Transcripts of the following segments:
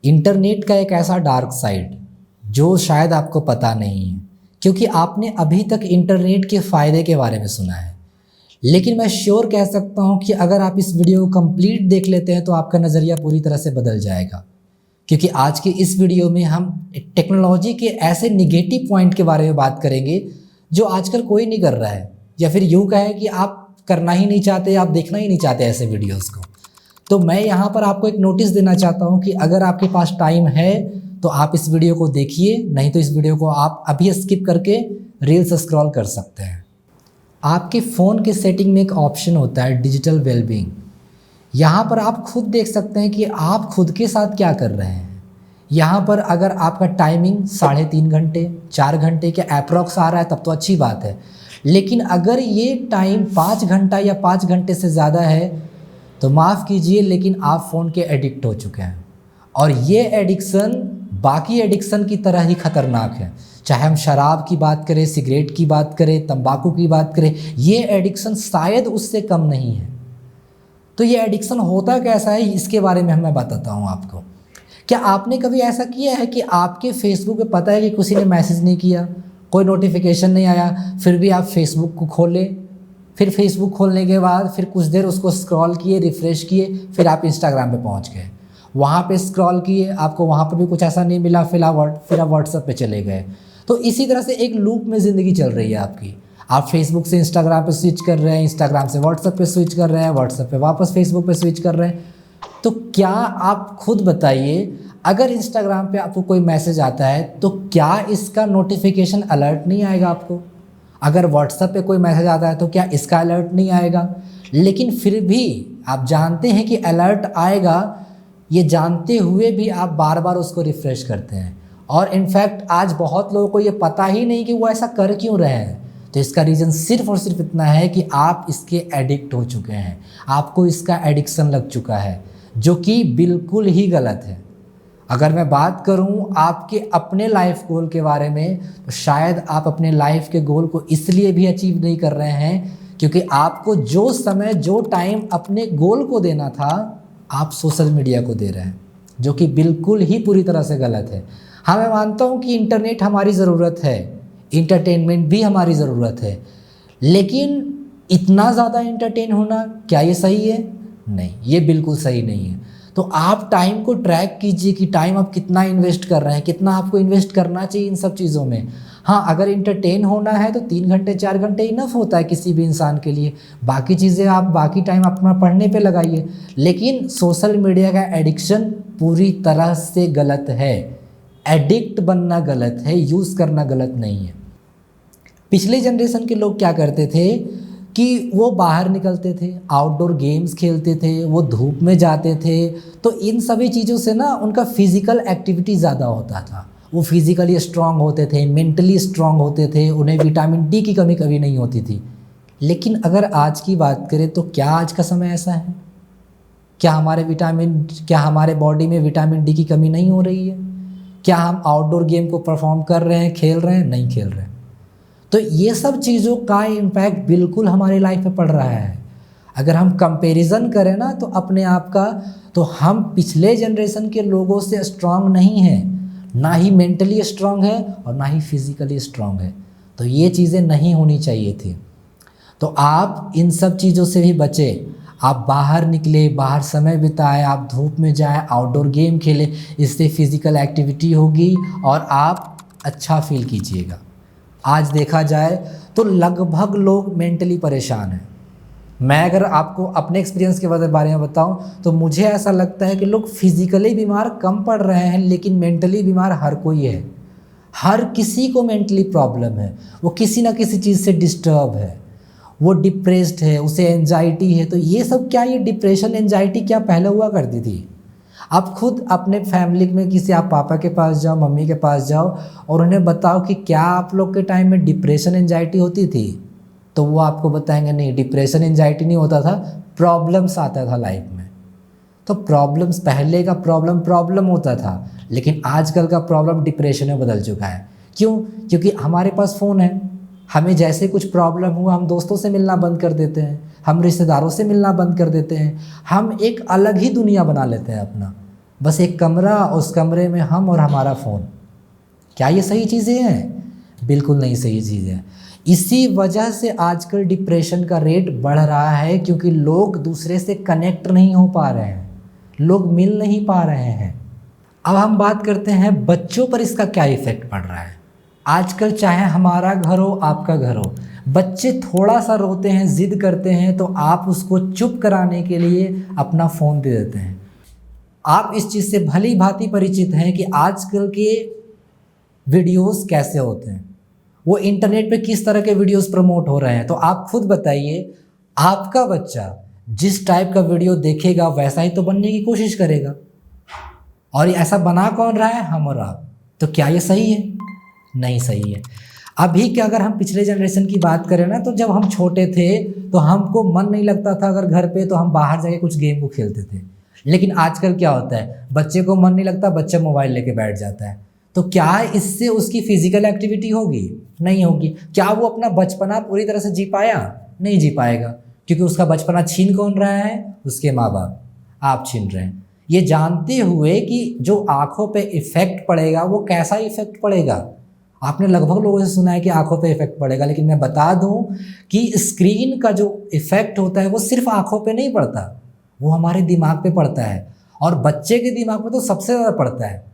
Internet का एक ऐसा डार्क साइड जो शायद आपको पता नहीं है, क्योंकि आपने अभी तक इंटरनेट के फ़ायदे के बारे में सुना है। लेकिन मैं श्योर कह सकता हूँ कि अगर आप इस वीडियो को कंप्लीट देख लेते हैं तो आपका नज़रिया पूरी तरह से बदल जाएगा। क्योंकि आज के इस वीडियो में हम टेक्नोलॉजी के ऐसे निगेटिव पॉइंट के बारे में बात करेंगे जो आजकल कोई नहीं कर रहा है, या फिर यूँ कहें कि आप करना ही नहीं चाहते, आप देखना ही नहीं चाहते ऐसे वीडियोज़ को। तो मैं यहाँ पर आपको एक नोटिस देना चाहता हूँ कि अगर आपके पास टाइम है तो आप इस वीडियो को देखिए, नहीं तो इस वीडियो को आप अभी स्किप करके रील्स स्क्रॉल कर सकते हैं। आपके फ़ोन के सेटिंग में एक ऑप्शन होता है डिजिटल वेलबींग। यहाँ पर आप खुद देख सकते हैं कि आप खुद के साथ क्या कर रहे हैं। यहाँ पर अगर आपका टाइमिंग 3.5 घंटे 4 घंटे के अप्रॉक्स आ रहा है तब तो अच्छी बात है, लेकिन अगर ये टाइम 5 घंटा या 5 घंटे से ज़्यादा है तो माफ़ कीजिए, लेकिन आप फ़ोन के एडिक्ट हो चुके हैं। और ये एडिक्शन बाकी एडिक्शन की तरह ही ख़तरनाक है। चाहे हम शराब की बात करें, सिगरेट की बात करें, तंबाकू की बात करें, ये एडिक्शन शायद उससे कम नहीं है। तो ये एडिक्शन होता कैसा है इसके बारे में मैं बताता हूँ आपको। क्या आपने कभी ऐसा किया है कि आपके फेसबुक पे पता है कि किसी ने मैसेज नहीं किया, कोई नोटिफिकेशन नहीं आया, फिर भी आप फेसबुक को खोले, फिर फेसबुक खोलने के बाद फिर कुछ देर उसको स्क्रॉल किए, रिफ़्रेश किए, फिर आप इंस्टाग्राम पे पहुंच गए, वहाँ पे स्क्रॉल किए, आपको वहाँ पर भी कुछ ऐसा नहीं मिला, फिर आप व्हाट्सएप पे चले गए। तो इसी तरह से एक लूप में ज़िंदगी चल रही है आपकी। आप फेसबुक से इंस्टाग्राम पे स्विच कर रहे हैं, इंस्टाग्राम से व्हाट्सएप पे स्विच कर रहे हैं, व्हाट्सएप पे वापस फेसबुक पे स्विच कर रहे हैं। तो क्या आप खुद बताइए, अगर इंस्टाग्राम पे आपको कोई मैसेज आता है तो क्या इसका नोटिफिकेशन अलर्ट नहीं आएगा आपको? अगर व्हाट्सएप पे कोई मैसेज आता है तो क्या इसका अलर्ट नहीं आएगा? लेकिन फिर भी आप जानते हैं कि अलर्ट आएगा, ये जानते हुए भी आप बार बार उसको रिफ़्रेश करते हैं। और इनफैक्ट आज बहुत लोगों को ये पता ही नहीं कि वो ऐसा कर क्यों रहे हैं। तो इसका रीज़न सिर्फ और सिर्फ इतना है कि आप इसके एडिक्ट हो चुके हैं, आपको इसका एडिक्शन लग चुका है, जो कि बिल्कुल ही गलत है। अगर मैं बात करूं आपके अपने लाइफ गोल के बारे में, तो शायद आप अपने लाइफ के गोल को इसलिए भी अचीव नहीं कर रहे हैं क्योंकि आपको जो समय जो टाइम अपने गोल को देना था आप सोशल मीडिया को दे रहे हैं, जो कि बिल्कुल ही पूरी तरह से गलत है। हाँ, मैं मानता हूँ कि इंटरनेट हमारी ज़रूरत है, इंटरटेनमेंट भी हमारी ज़रूरत है, लेकिन इतना ज़्यादा इंटरटेन होना क्या ये सही है? नहीं, ये बिल्कुल सही नहीं है। तो आप टाइम को ट्रैक कीजिए कि टाइम आप कितना इन्वेस्ट कर रहे हैं, कितना आपको इन्वेस्ट करना चाहिए इन सब चीज़ों में। हाँ, अगर इंटरटेन होना है तो 3 घंटे 4 घंटे इनफ होता है किसी भी इंसान के लिए। बाकी चीज़ें आप बाकी टाइम अपना पढ़ने पे लगाइए। लेकिन सोशल मीडिया का एडिक्शन पूरी तरह से गलत है। एडिक्ट बनना गलत है, यूज़ करना गलत नहीं है। पिछले जनरेशन के लोग क्या करते थे कि वो बाहर निकलते थे, आउटडोर गेम्स खेलते थे, वो धूप में जाते थे। तो इन सभी चीज़ों से ना उनका फिज़िकल एक्टिविटी ज़्यादा होता था, वो फिज़िकली स्ट्रांग होते थे, मेंटली स्ट्रांग होते थे, उन्हें विटामिन डी की कमी कभी नहीं होती थी। लेकिन अगर आज की बात करें तो क्या आज का समय ऐसा है? क्या हमारे बॉडी में विटामिन डी की कमी नहीं हो रही है? क्या हम आउटडोर गेम को परफॉर्म कर रहे हैं, खेल रहे हैं? नहीं खेल रहे हैं। तो ये सब चीज़ों का इम्पैक्ट बिल्कुल हमारी लाइफ पे पड़ रहा है। अगर हम कंपैरिजन करें ना तो अपने आप का, तो हम पिछले जनरेशन के लोगों से स्ट्रांग नहीं हैं, ना ही मेंटली स्ट्रांग है और ना ही फिज़िकली स्ट्रांग है। तो ये चीज़ें नहीं होनी चाहिए थी। तो आप इन सब चीज़ों से भी बचें। आप बाहर निकले, बाहर समय बिताएं, आप धूप में जाएं, आउटडोर गेम खेलें, इससे फिज़िकल एक्टिविटी होगी और आप अच्छा फील कीजिएगा। आज देखा जाए तो लगभग लोग मेंटली परेशान हैं। मैं अगर आपको अपने एक्सपीरियंस के बारे में बताऊं तो मुझे ऐसा लगता है कि लोग फिज़िकली बीमार कम पड़ रहे हैं, लेकिन मेंटली बीमार हर कोई है। हर किसी को मेंटली प्रॉब्लम है, वो किसी ना किसी चीज़ से डिस्टर्ब है, वो डिप्रेस्ड है, उसे एंजाइटी है। तो ये सब क्या, ये डिप्रेशन एंजाइटी क्या पहले हुआ करती थी? आप खुद अपने फैमिली में किसी, आप पापा के पास जाओ, मम्मी के पास जाओ और उन्हें बताओ कि क्या आप लोग के टाइम में डिप्रेशन एंजाइटी होती थी, तो वो आपको बताएंगे नहीं, डिप्रेशन एंजाइटी नहीं होता था, प्रॉब्लम्स आता था लाइफ में। तो प्रॉब्लम्स, पहले का प्रॉब्लम होता था, लेकिन आजकल का प्रॉब्लम डिप्रेशन में बदल चुका है। क्यों? क्योंकि हमारे पास फ़ोन है, हमें जैसे कुछ प्रॉब्लम हुआ हम दोस्तों से मिलना बंद कर देते हैं, हम रिश्तेदारों से मिलना बंद कर देते हैं, हम एक अलग ही दुनिया बना लेते हैं अपना। बस एक कमरा, उस कमरे में हम और हमारा फ़ोन। क्या ये सही चीज़ें हैं? बिल्कुल नहीं सही चीज़ है। इसी वजह से आजकल डिप्रेशन का रेट बढ़ रहा है, क्योंकि लोग दूसरे से कनेक्ट नहीं हो पा रहे हैं, लोग मिल नहीं पा रहे हैं। अब हम बात करते हैं बच्चों पर इसका क्या इफ़ेक्ट पड़ रहा है। आजकल चाहे हमारा घर हो, आपका घर हो, बच्चे थोड़ा सा रोते हैं, ज़िद करते हैं, तो आप उसको चुप कराने के लिए अपना फ़ोन दे देते हैं। आप इस चीज़ से भली भांति परिचित हैं कि आजकल के वीडियोस कैसे होते हैं, वो इंटरनेट पे किस तरह के वीडियोस प्रमोट हो रहे हैं। तो आप खुद बताइए, आपका बच्चा जिस टाइप का वीडियो देखेगा वैसा ही तो बनने की कोशिश करेगा, और ये ऐसा बना कौन रहा है? हम और आप। तो क्या ये सही है? नहीं सही है। अभी क्या, अगर हम पिछले जनरेशन की बात करें ना, तो जब हम छोटे थे तो हमको मन नहीं लगता था अगर घर पे, तो हम बाहर जाके कुछ गेम को खेलते थे। लेकिन आजकल क्या होता है, बच्चे को मन नहीं लगता, बच्चा मोबाइल लेके बैठ जाता है। तो क्या इससे उसकी फिजिकल एक्टिविटी होगी? नहीं होगी। क्या वो अपना बचपना पूरी तरह से जी पाया? नहीं जी पाएगा, क्योंकि उसका बचपना छीन कौन रहा है? उसके माँ बाप, आप छीन रहे हैं। ये जानते हुए कि जो आँखों पे इफ़ेक्ट पड़ेगा वो कैसा इफ़ेक्ट पड़ेगा। आपने लगभग लोगों से सुना है कि आँखों पे इफ़ेक्ट पड़ेगा, लेकिन मैं बता दूं कि स्क्रीन का जो इफ़ेक्ट होता है वो सिर्फ आँखों पे नहीं पड़ता, वो हमारे दिमाग पे पड़ता है, और बच्चे के दिमाग पे तो सबसे ज़्यादा पड़ता है।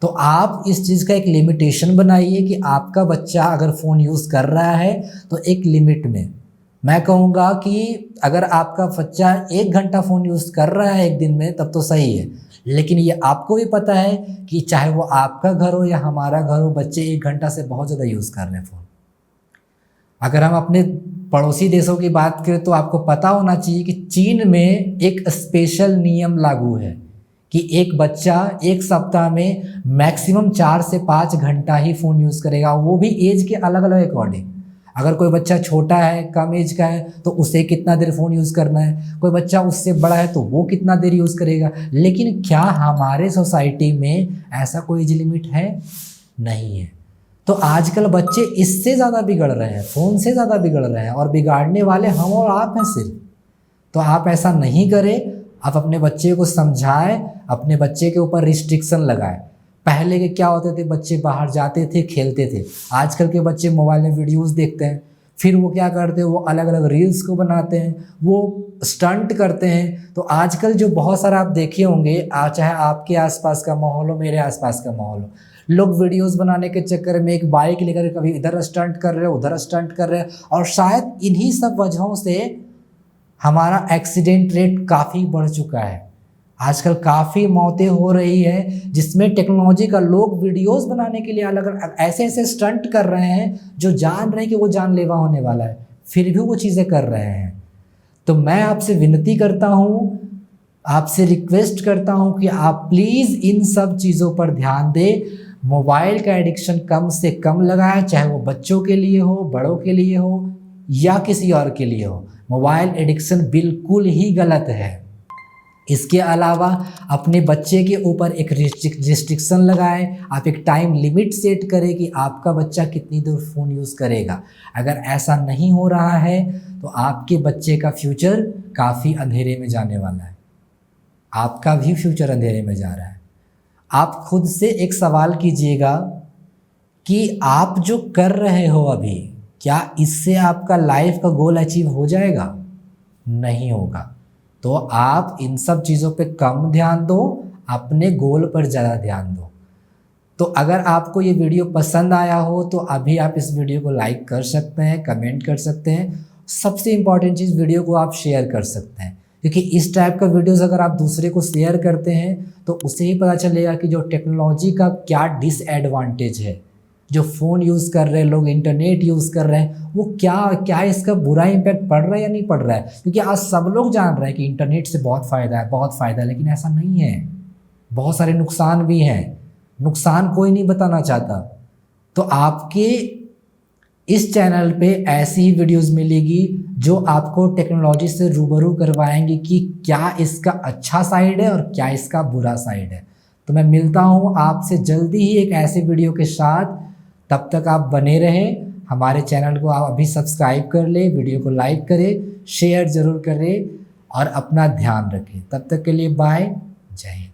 तो आप इस चीज़ का एक लिमिटेशन बनाइए कि आपका बच्चा अगर फ़ोन यूज़ कर रहा है तो एक लिमिट में। मैं कहूँगा कि अगर आपका बच्चा 1 घंटा फ़ोन यूज़ कर रहा है एक दिन में, तब तो सही है। लेकिन ये आपको भी पता है कि चाहे वो आपका घर हो या हमारा घर हो, बच्चे 1 घंटा से बहुत ज़्यादा यूज़ कर रहे हैं फ़ोन। अगर हम अपने पड़ोसी देशों की बात करें तो आपको पता होना चाहिए कि चीन में एक स्पेशल नियम लागू है कि एक बच्चा 1 सप्ताह में मैक्सिमम 4 से 5 घंटा ही फ़ोन यूज़ करेगा, वो भी एज के अलग अलग अकॉर्डिंग। अगर कोई बच्चा छोटा है, कम एज का है, तो उसे कितना देर फ़ोन यूज़ करना है, कोई बच्चा उससे बड़ा है तो वो कितना देर यूज़ करेगा। लेकिन क्या हमारे सोसाइटी में ऐसा कोई एज लिमिट है? नहीं है। तो आजकल बच्चे इससे ज़्यादा बिगड़ रहे हैं, फ़ोन से ज़्यादा बिगड़ रहे हैं, और बिगाड़ने वाले हम और आप हैं सिर्फ। तो आप ऐसा नहीं करें, आप अपने बच्चे को समझाएं, अपने बच्चे के ऊपर रिस्ट्रिक्शन लगाएं। पहले के क्या होते थे, बच्चे बाहर जाते थे, खेलते थे। आजकल के बच्चे मोबाइल में वीडियोस देखते हैं, फिर वो क्या करते हैं, वो अलग अलग रील्स को बनाते हैं, वो स्टंट करते हैं। तो आजकल जो बहुत सारा आप देखे होंगे, चाहे आपके आसपास का माहौल हो, मेरे आसपास का माहौल हो, लोग वीडियोस बनाने के चक्कर में एक बाइक लेकर कभी इधर स्टंट कर रहे हैं, उधर स्टंट कर रहे हैं, और शायद इन्हीं सब वजहों से हमारा एक्सीडेंट रेट काफ़ी बढ़ चुका है। आजकल काफ़ी मौतें हो रही है, जिसमें टेक्नोलॉजी का लोग वीडियोस बनाने के लिए अलग अलग ऐसे ऐसे स्टंट कर रहे हैं जो जान रहे हैं कि वो जानलेवा होने वाला है, फिर भी वो चीज़ें कर रहे हैं। तो मैं आपसे विनती करता हूँ, आपसे रिक्वेस्ट करता हूँ कि आप प्लीज़ इन सब चीज़ों पर ध्यान दें। मोबाइल का एडिक्शन कम से कम लगाएं, चाहे वो बच्चों के लिए हो, बड़ों के लिए हो, या किसी और के लिए हो। मोबाइल एडिक्शन बिल्कुल ही गलत है। इसके अलावा अपने बच्चे के ऊपर एक रिस्ट्रिक्शन लगाएं। आप एक टाइम लिमिट सेट करें कि आपका बच्चा कितनी देर फ़ोन यूज़ करेगा। अगर ऐसा नहीं हो रहा है तो आपके बच्चे का फ्यूचर काफ़ी अंधेरे में जाने वाला है, आपका भी फ्यूचर अंधेरे में जा रहा है। आप खुद से एक सवाल कीजिएगा कि आप जो कर रहे हो अभी, क्या इससे आपका लाइफ का गोल अचीव हो जाएगा? नहीं होगा। तो आप इन सब चीज़ों पे कम ध्यान दो, अपने गोल पर ज़्यादा ध्यान दो। तो अगर आपको ये वीडियो पसंद आया हो तो अभी आप इस वीडियो को लाइक कर सकते हैं, कमेंट कर सकते हैं। सबसे इम्पॉर्टेंट चीज़, वीडियो को आप शेयर कर सकते हैं, क्योंकि इस टाइप का वीडियोस अगर आप दूसरे को शेयर करते हैं तो उसे ही पता चलेगा कि जो टेक्नोलॉजी का क्या डिसएडवांटेज है। जो फ़ोन यूज़ कर रहे हैं लोग, इंटरनेट यूज़ कर रहे हैं, वो क्या इसका बुरा इम्पैक्ट पड़ रहा है या नहीं पड़ रहा है। क्योंकि आज सब लोग जान रहे हैं कि इंटरनेट से बहुत फ़ायदा है, बहुत फ़ायदा है, लेकिन ऐसा नहीं है। बहुत सारे नुकसान भी हैं, नुकसान कोई नहीं बताना चाहता। तो आपके इस चैनल पे ऐसी ही वीडियोस मिलेगी जो आपको टेक्नोलॉजी से रूबरू करवाएंगी कि क्या इसका अच्छा साइड है और क्या इसका बुरा साइड है। तो मैं मिलता हूँ आपसे जल्दी ही एक ऐसे वीडियो के साथ। तब तक आप बने रहें। हमारे चैनल को आप अभी सब्सक्राइब कर लें, वीडियो को लाइक करें, शेयर ज़रूर करें और अपना ध्यान रखें। तब तक के लिए बाय, जय हिंद।